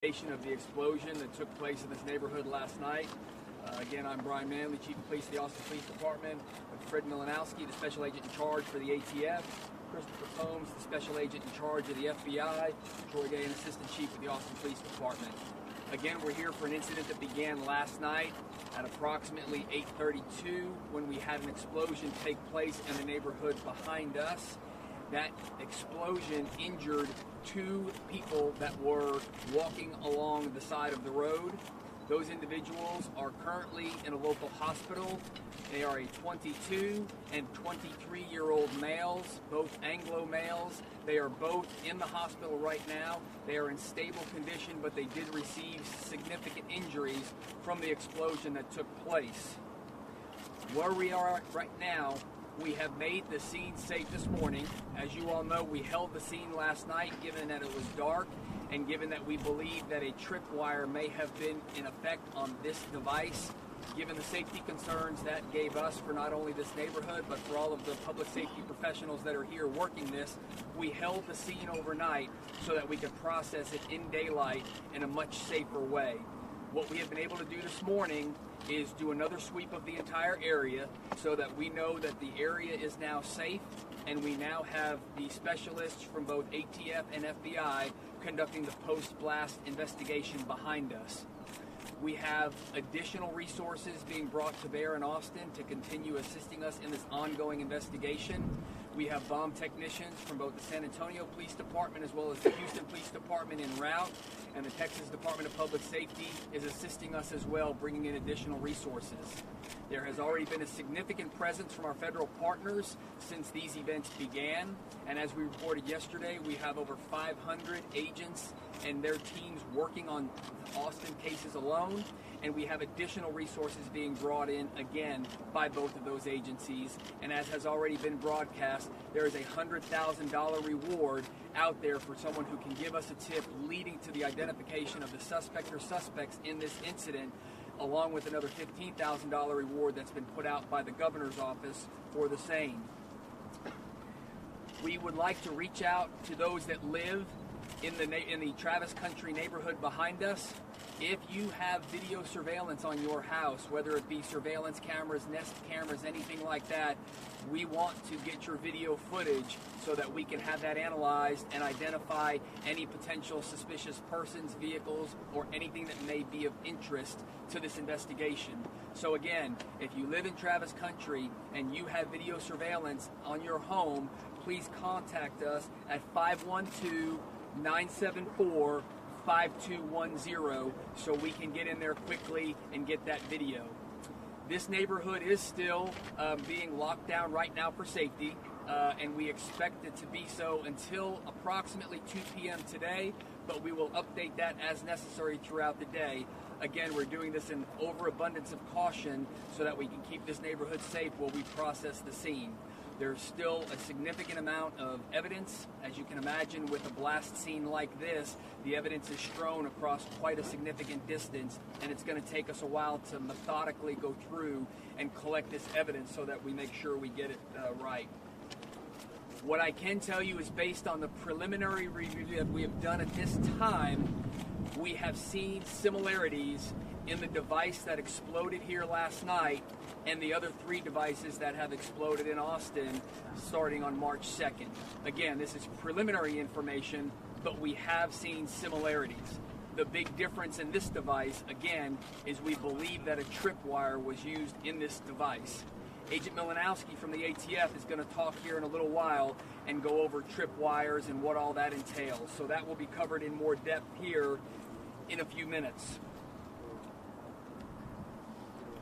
Of the explosion that took place in this neighborhood last night. Again, I'm Brian Manley, Chief of Police of the Austin Police Department, with Fred Milanowski, the Special Agent in charge for the ATF, Christopher Combs, the Special Agent in charge of the FBI, Troy Day, an Assistant Chief of the Austin Police Department. Again, we're here for an incident that began last night at approximately 8:32 when we had an explosion take place in the neighborhood behind us. That explosion injured two people that were walking along the side of the road. Those individuals are currently in a local hospital. They are a 22 and 23-year-old males, both Anglo males. They are both in the hospital right now. They are in stable condition, but they did receive significant injuries from the explosion that took place. Where we are right now, we have made the scene safe this morning. As you all know, we held the scene last night given that it was dark and given that we believe that a tripwire may have been in effect on this device. Given the safety concerns that gave us for not only this neighborhood but for all of the public safety professionals that are here working this, we held the scene overnight so that we could process it in daylight in a much safer way. What we have been able to do this morning is do another sweep of the entire area so that we know that the area is now safe, and we now have the specialists from both ATF and FBI conducting the post-blast investigation behind us. We have additional resources being brought to bear in Austin to continue assisting us in this ongoing investigation. We have bomb technicians from both the San Antonio Police Department as well as the Houston Police Department en route, and the Texas Department of Public Safety is assisting us as well, bringing in additional resources. There has already been a significant presence from our federal partners since these events began, and as we reported yesterday, we have over 500 agents and their teams working on Austin cases alone, and we have additional resources being brought in again by both of those agencies. And as has already been broadcast, there is a $100,000 reward out there for someone who can give us a tip leading to the identification of the suspect or suspects in this incident, along with another $15,000 reward that's been put out by the governor's office for the same. We would like to reach out to those that live in the Travis Country neighborhood behind us. If you have video surveillance on your house, whether it be surveillance cameras, Nest cameras, anything like that, we want to get your video footage so that we can have that analyzed and identify any potential suspicious persons, vehicles, or anything that may be of interest to this investigation. So again, if you live in Travis Country and you have video surveillance on your home, please contact us at 512-974-5210 so we can get in there quickly and get that video. This neighborhood is still being locked down right now for safety, and we expect it to be so until approximately 2 p.m. today, but we will update that as necessary throughout the day. Again, we're doing this in overabundance of caution so that we can keep this neighborhood safe while we process the scene. There's still a significant amount of evidence. As you can imagine, with a blast scene like this, the evidence is strewn across quite a significant distance, and it's going to take us a while to methodically go through and collect this evidence so that we make sure we get it right. What I can tell you is, based on the preliminary review that we have done at this time, we have seen similarities in the device that exploded here last night and the other 3 devices that have exploded in Austin starting on March 2nd. Again, this is preliminary information, but we have seen similarities. The big difference in this device, again, is we believe that a tripwire was used in this device. Agent Milanowski from the ATF is going to talk here in a little while and go over tripwires and what all that entails. So that will be covered in more depth here in a few minutes.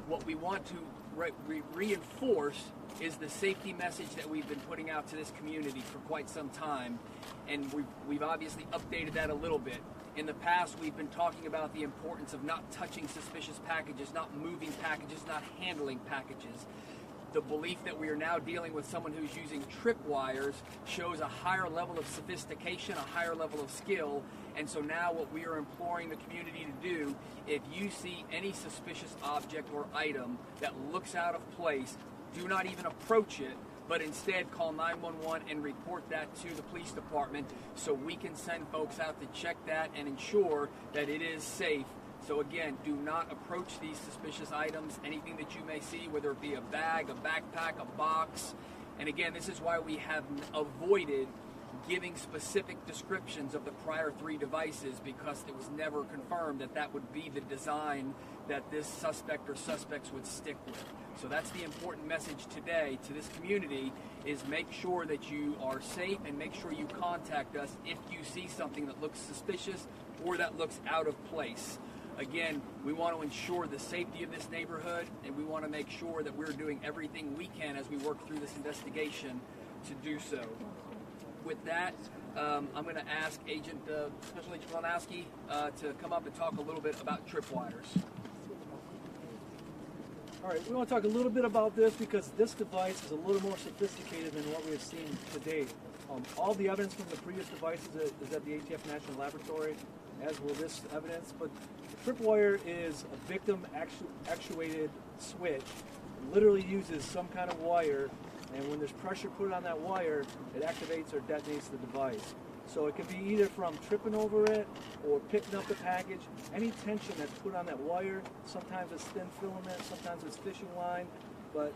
What we want to reinforce is the safety message that we've been putting out to this community for quite some time, and we've obviously updated that a little bit. In the past, we've been talking about the importance of not touching suspicious packages, not moving packages, not handling packages. The belief that we are now dealing with someone who's using tripwires shows a higher level of sophistication, a higher level of skill, and so now what we are imploring the community to do, if you see any suspicious object or item that looks out of place, do not even approach it, but instead call 911 and report that to the police department so we can send folks out to check that and ensure that it is safe. So again, do not approach these suspicious items, anything that you may see, whether it be a bag, a backpack, a box. And again, this is why we have avoided giving specific descriptions of the prior 3 devices, because it was never confirmed that that would be the design that this suspect or suspects would stick with. So that's the important message today to this community, is make sure that you are safe and make sure you contact us if you see something that looks suspicious or that looks out of place. Again, we want to ensure the safety of this neighborhood, and we want to make sure that we're doing everything we can as we work through this investigation to do so. With that, I'm going to ask Special Agent Milanowski to come up and talk a little bit about tripwires. All right, we want to talk a little bit about this because this device is a little more sophisticated than what we have seen to date. All the evidence from the previous devices is at the ATF National Laboratory, as will this evidence, but the tripwire is a victim actuated switch. It literally uses some kind of wire, and when there's pressure put on that wire, it activates or detonates the device. So it can be either from tripping over it or picking up the package. Any tension that's put on that wire, sometimes it's thin filament, sometimes it's fishing line, but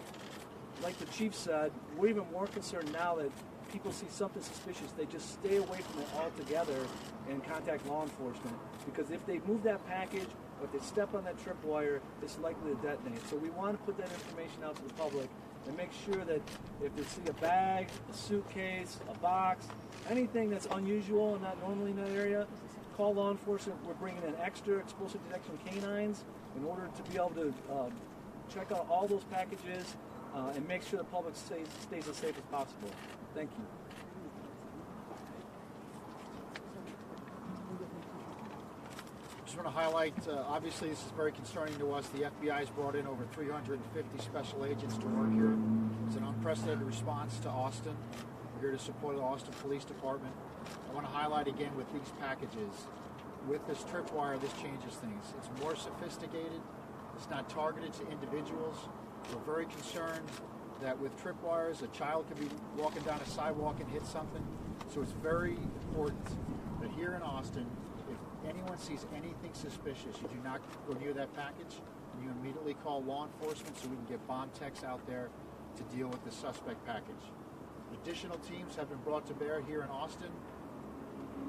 like the chief said, we're even more concerned now that people see something suspicious, they just stay away from it altogether and contact law enforcement. Because if they move that package or if they step on that tripwire, it's likely to detonate. So we want to put that information out to the public and make sure that if they see a bag, a suitcase, a box, anything that's unusual and not normally in that area, call law enforcement. We're bringing in extra explosive detection canines in order to be able to check out all those packages and make sure the public stays as safe as possible. Thank you. Just want to highlight, obviously this is very concerning to us. The FBI has brought in over 350 special agents to work here. It's an unprecedented response to Austin. We're here to support the Austin Police Department. I want to highlight again with these packages, with this tripwire, this changes things. It's more sophisticated. It's not targeted to individuals. We're very concerned that with tripwires, a child could be walking down a sidewalk and hit something. So it's very important that here in Austin, if anyone sees anything suspicious, you do not go near that package, and you immediately call law enforcement so we can get bomb techs out there to deal with the suspect package. Additional teams have been brought to bear here in Austin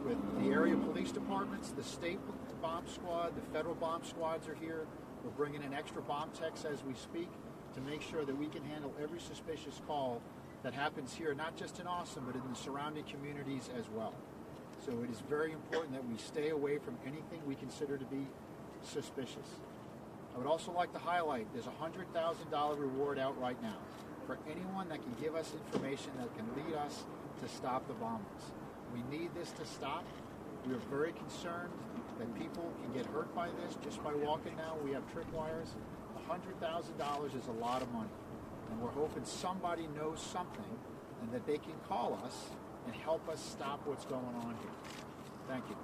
with the area police departments, the state bomb squad, the federal bomb squads are here. We're bringing in extra bomb techs as we speak to make sure that we can handle every suspicious call that happens here, not just in Austin, but in the surrounding communities as well. So it is very important that we stay away from anything we consider to be suspicious. I would also like to highlight there's a $100,000 reward out right now for anyone that can give us information that can lead us to stop the bombings. We need this to stop. We are very concerned that people can get hurt by this just by walking now. We have tripwires. $100,000 is a lot of money, and we're hoping somebody knows something and that they can call us and help us stop what's going on here. Thank you.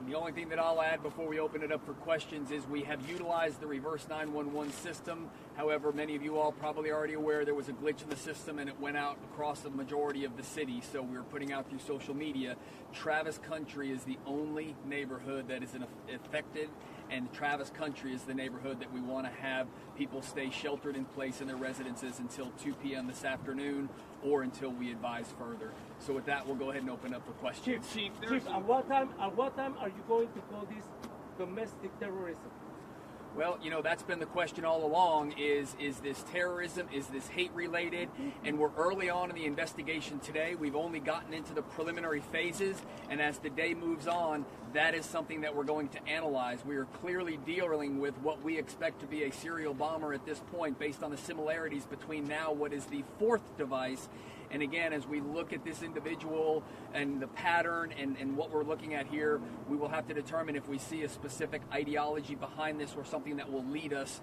And the only thing that I'll add before we open it up for questions is we have utilized the reverse 911 system. However, many of you all probably already aware there was a glitch in the system and it went out across the majority of the city, so we were putting out through social media. Travis Country is the only neighborhood that is affected, and Travis Country is the neighborhood that we want to have people stay sheltered in place in their residences until 2 p.m. this afternoon or until we advise further. So with that, we'll go ahead and open up for questions. Chief, at what time are you going to call this domestic terrorism? Well, you know, that's been the question all along, is this terrorism, is this hate related? And we're early on in the investigation today. We've only gotten into the preliminary phases, and as the day moves on, that is something that we're going to analyze. We are clearly dealing with what we expect to be a serial bomber at this point based on the similarities between now what is the 4th device. And again, as we look at this individual and the pattern and what we're looking at here, we will have to determine if we see a specific ideology behind this or something that will lead us,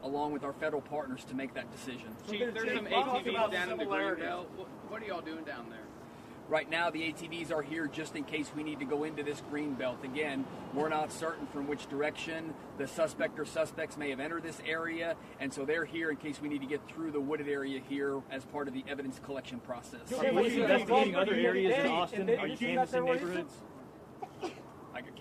along with our federal partners, to make that decision. Chief, there's some ATVs down in the Greenbelt. What are y'all doing down there? Right now, the ATVs are here just in case we need to go into this green belt. Again, we're not certain from which direction the suspect or suspects may have entered this area, and so they're here in case we need to get through the wooded area here as part of the evidence collection process. Are police investigating other areas in Austin? Are you canvassing neighborhoods?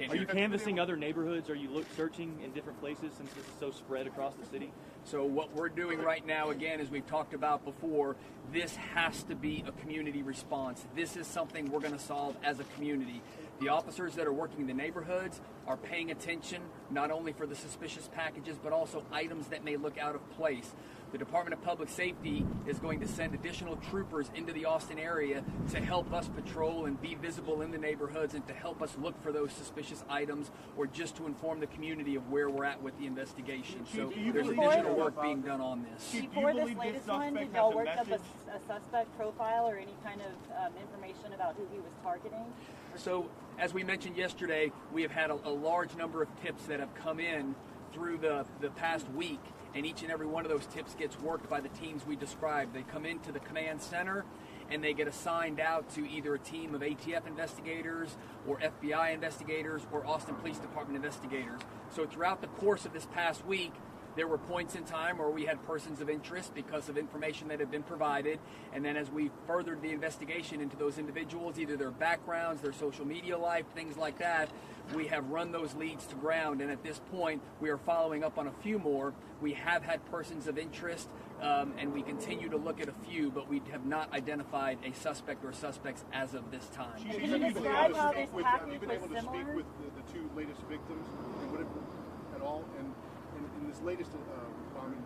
Are you canvassing other neighborhoods? Are you searching in different places since this is so spread across the city? So what we're doing right now, again, as we've talked about before, this has to be a community response. This is something we're going to solve as a community. The officers that are working in the neighborhoods are paying attention not only for the suspicious packages, but also items that may look out of place. The Department of Public Safety is going to send additional troopers into the Austin area to help us patrol and be visible in the neighborhoods and to help us look for those suspicious items or just to inform the community of where we're at with the investigation. So there's additional work being done on this. Before this latest one, did y'all work up a suspect profile or any kind of information about who he was targeting? So as we mentioned yesterday, we have had a large number of tips that have come in through the past week, and each and every one of those tips gets worked by the teams we described. They come into the command center and they get assigned out to either a team of ATF investigators or FBI investigators or Austin Police Department investigators. So throughout the course of this past week, there were points in time where we had persons of interest because of information that had been provided, and then as we furthered the investigation into those individuals, either their backgrounds, their social media life, things like that, we have run those leads to ground, and at this point we are following up on a few more. We have had persons of interest, and we continue to look at a few, but we have not identified a suspect or suspects as of this time. Can you describe how this package Have you been was able to speak similar? with the two latest victims at all? And in this latest bombing,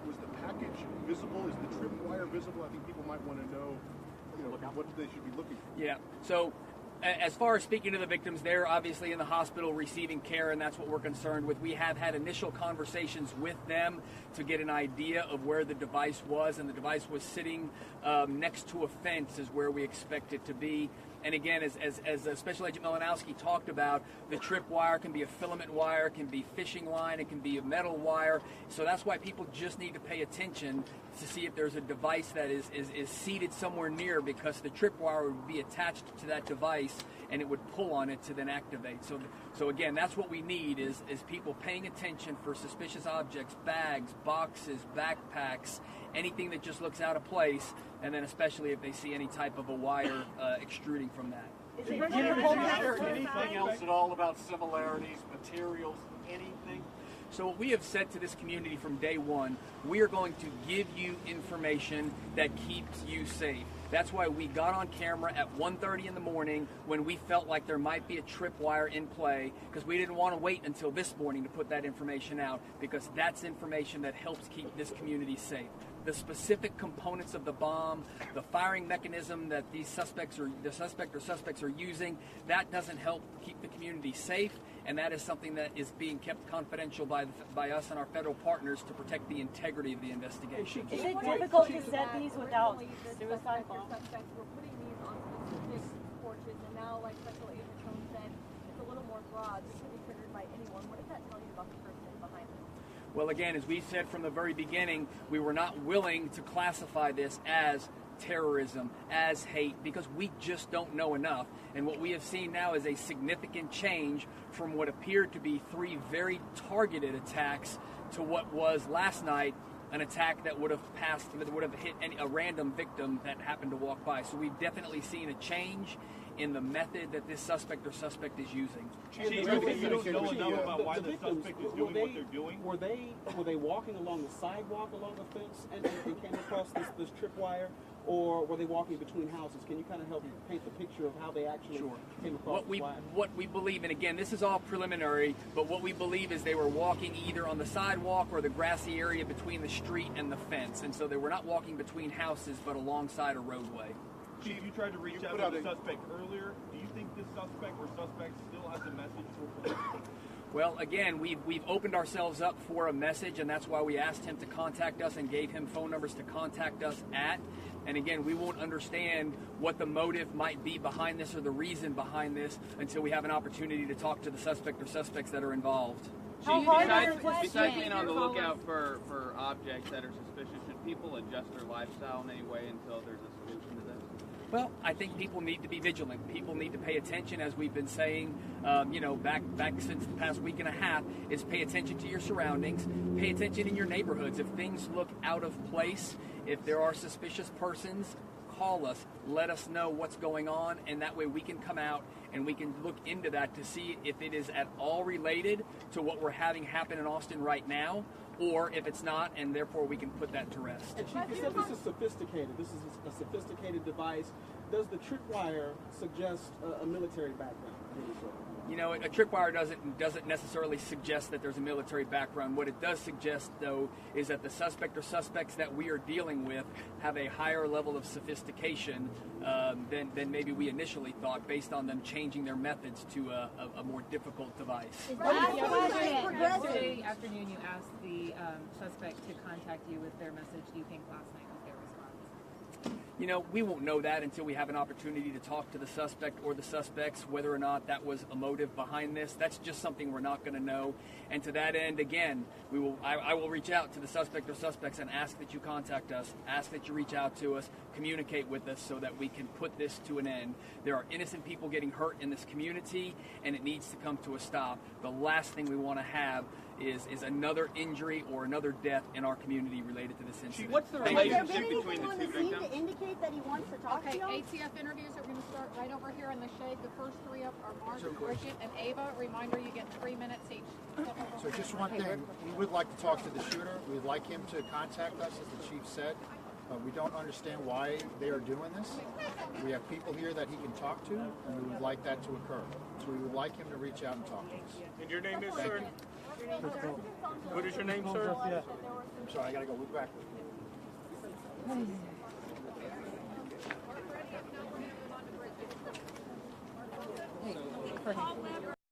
was the package visible? Is the tripwire visible? I think people might want to know, what they should be looking for. Yeah. So as far as speaking to the victims, they're obviously in the hospital receiving care, and that's what we're concerned with. We have had initial conversations with them to get an idea of where the device was, and the device was sitting next to a fence is where we expect it to be. And again, as Special Agent Malinowski talked about, the tripwire can be a filament wire, can be fishing line, it can be a metal wire. So that's why people just need to pay attention to see if there's a device that is seated somewhere near, because the tripwire would be attached to that device and it would pull on it to then activate. So again, that's what we need is people paying attention for suspicious objects, bags, boxes, backpacks, anything that just looks out of place, and then especially if they see any type of a wire extruding from that. Is it difficult to Anything else at all about similarities, materials, anything? So what we have said to this community from day one, we are going to give you information that keeps you safe. That's why we got on camera at 1:30 in the morning when we felt like there might be a tripwire in play, because we didn't want to wait until this morning to put that information out, because that's information that helps keep this community safe. The specific components of the bomb, the firing mechanism that the suspect or suspects are using, that doesn't help keep the community safe, and that is something that is being kept confidential by us and our federal partners to protect the integrity of the investigation. Is it difficult to set these without suicide bombs? Suspects were putting these on specific porches, and now, like Special Agent Holmes said, it's a little more broad. This could be triggered by anyone. What does that tell you about the person behind this? Well, again, as we said from the very beginning, we were not willing to classify this as terrorism, as hate, because we just don't know enough. And what we have seen now is a significant change from what appeared to be 3 very targeted attacks to what was last night an attack that would have hit a random victim that happened to walk by. So we've definitely seen a change in the method that this suspect or suspect is using. Chief, you don't know enough about why the suspect is doing what they're doing? Were they walking along the sidewalk along the fence and came across this tripwire, or were they walking between houses? Can you kind of help paint the picture of how they actually came across the wire? What we believe, and again, this is all preliminary, but what we believe is they were walking either on the sidewalk or the grassy area between the street and the fence, and so they were not walking between houses but alongside a roadway. Chief, you tried to reach out to the suspect earlier. Do you think this suspect or suspect still has a message for police? Well, again, we've opened ourselves up for a message, and that's why we asked him to contact us and gave him phone numbers to contact us at. And again, we won't understand what the motive might be behind this or the reason behind this until we have an opportunity to talk to the suspect or suspects that are involved. Besides being on the lookout for objects that are suspicious, should people adjust their lifestyle in any way until there's a solution to this? Well, I think people need to be vigilant. People need to pay attention, as we've been saying, back since the past week and a half, is pay attention to your surroundings, pay attention in your neighborhoods. If things look out of place, if there are suspicious persons, call us, let us know what's going on, and that way we can come out and we can look into that to see if it is at all related to what we're having happen in Austin right now, or if it's not, and therefore we can put that to rest. And Chief, you said this is sophisticated. This is a sophisticated device. Does the tripwire suggest a military background? You know, a tripwire doesn't necessarily suggest that there's a military background. What it does suggest, though, is that the suspect or suspects that we are dealing with have a higher level of sophistication than maybe we initially thought, based on them changing their methods to a more difficult device. Yesterday afternoon, you asked the suspect to contact you with their message. Do you think last night was their response? You know, we won't know that until we have an opportunity to talk to the suspect or the suspects, whether or not that was a motive behind this. That's just something we're not going to know. And to that end, again, I will reach out to the suspect or suspects and ask that you contact us, ask that you reach out to us, communicate with us so that we can put this to an end. There are innocent people getting hurt in this community, and it needs to come to a stop. The last thing we want to have is another injury or another death in our community related to this incident. What's the relationship between the two victims? To indicate that he wants to talk to you? ATF interviews are going to start right over here in the shade. The first three up are Mark, Bridget, and Ava. Reminder, you get 3 minutes each. So just one thing, we would like to talk to the shooter. We'd like him to contact us, as the chief said. We don't understand why they are doing this. We have people here that he can talk to, and we would like that to occur. So we would like him to reach out and talk to us. And your name is, sir? What is your name, sir? I'm sorry, I gotta go look back. Paul Weber